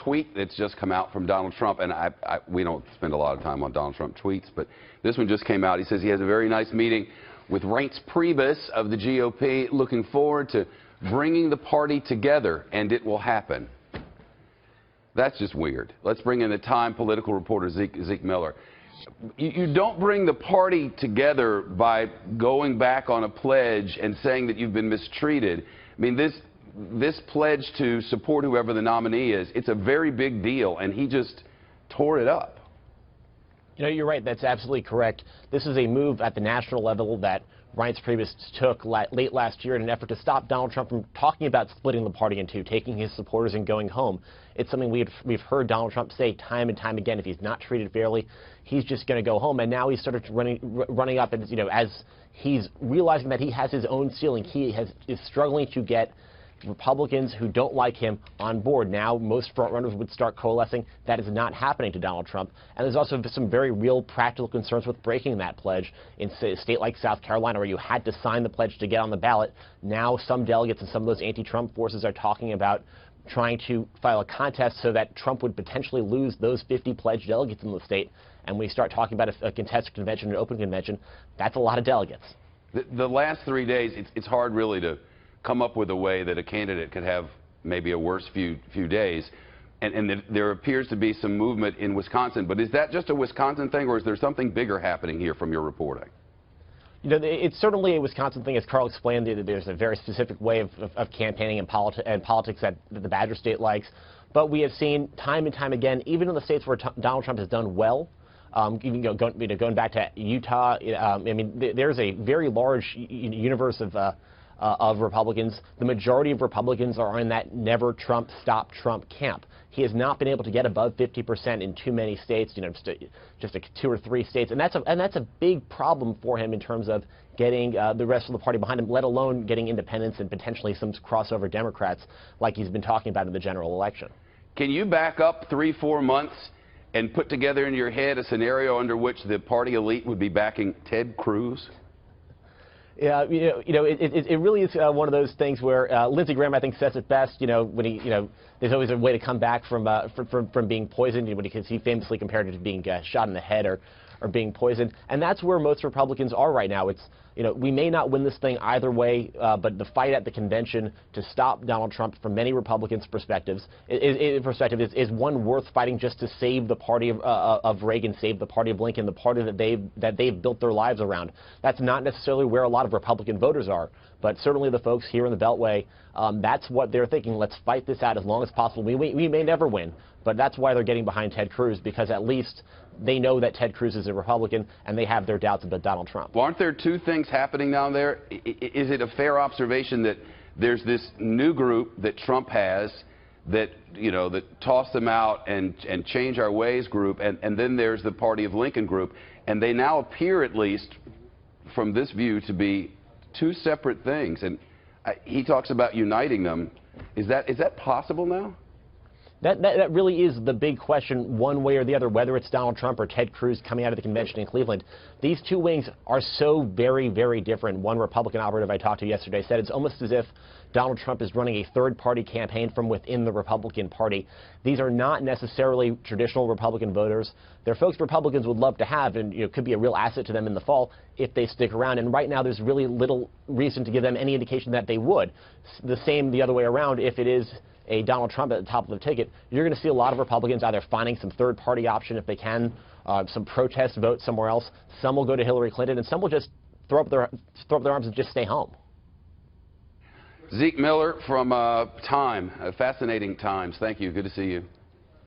tweet that's just come out from Donald Trump, and we don't spend a lot of time on Donald Trump tweets, but this one just came out. He says he has a very nice meeting with Reince Priebus of the GOP, looking forward to bringing the party together, and it will happen. That's just weird. Let's bring in the Time political reporter, Zeke Miller. You don't bring the party together by going back on a pledge and saying that you've been mistreated. I mean, this pledge to support whoever the nominee is, it's a very big deal, and he just tore it up. You know, you're right. That's absolutely correct. This is a move at the national level that Reince Priebus took late last year in an effort to stop Donald Trump from talking about splitting the party in two, taking his supporters and going home. It's something we've heard Donald Trump say time and time again. If he's not treated fairly, he's just going to go home. And now he's started running up, and as he's realizing that he has his own ceiling, is struggling to get Republicans who don't like him on board. Now most frontrunners would start coalescing. That is not happening to Donald Trump. And there's also some very real practical concerns with breaking that pledge. In a state like South Carolina, where you had to sign the pledge to get on the ballot, now some delegates and some of those anti-Trump forces are talking about trying to file a contest so that Trump would potentially lose those 50 pledged delegates in the state. And we start talking about a contested convention, an open convention. That's a lot of delegates. The last 3 days, it's hard really to come up with a way that a candidate could have maybe a worse few days. And there appears to be some movement in Wisconsin. But is that just a Wisconsin thing, or is there something bigger happening here from your reporting? You know, it's certainly a Wisconsin thing. As Carl explained, there's a very specific way of campaigning and politics that the Badger State likes. But we have seen time and time again, even in the states where Donald Trump has done well, even going back to Utah, I mean, there's a very large universe of Republicans. The majority of Republicans are in that never Trump, stop Trump camp. He has not been able to get above 50% in too many states, just 2 or 3 states, and that's a big problem for him in terms of getting the rest of the party behind him, let alone getting independents and potentially some crossover Democrats like he's been talking about in the general election. Can you back up 3-4 months and put together in your head a scenario under which the party elite would be backing Ted Cruz? Yeah, it really is one of those things where Lindsey Graham, I think, says it best. When there's always a way to come back from being poisoned. Because he famously compared it to being shot in the head or being poisoned, and that's where most Republicans are right now. It's we may not win this thing either way, but the fight at the convention to stop Donald Trump, from many Republicans' perspectives, is one worth fighting just to save the party of Reagan, save the party of Lincoln, the party that they've built their lives around. That's not necessarily where a lot of Republican voters are, but certainly the folks here in the Beltway, that's what they're thinking. Let's fight this out as long as possible. We may never win, but that's why they're getting behind Ted Cruz, because at least they know that Ted Cruz is a Republican, and they have their doubts about Donald Trump. Well, aren't there two things happening down there? Is it a fair observation that there's this new group that Trump has that, that toss them out and change our ways group, and then there's the Party of Lincoln group, and they now appear, at least from this view, to be two separate things, and he talks about uniting them. Is that possible now? That really is the big question, one way or the other, whether it's Donald Trump or Ted Cruz coming out of the convention in Cleveland. These two wings are so very, very different. One Republican operative I talked to yesterday said it's almost as if Donald Trump is running a third-party campaign from within the Republican Party. These are not necessarily traditional Republican voters. They're folks Republicans would love to have, and could be a real asset to them in the fall if they stick around. And right now, there's really little reason to give them any indication that they would. The same the other way around. If it is a Donald Trump at the top of the ticket, you're going to see a lot of Republicans either finding some third-party option if they can, some protest vote somewhere else. Some will go to Hillary Clinton, and some will just throw up their arms and just stay home. Zeke Miller from Time, fascinating times. Thank you. Good to see you.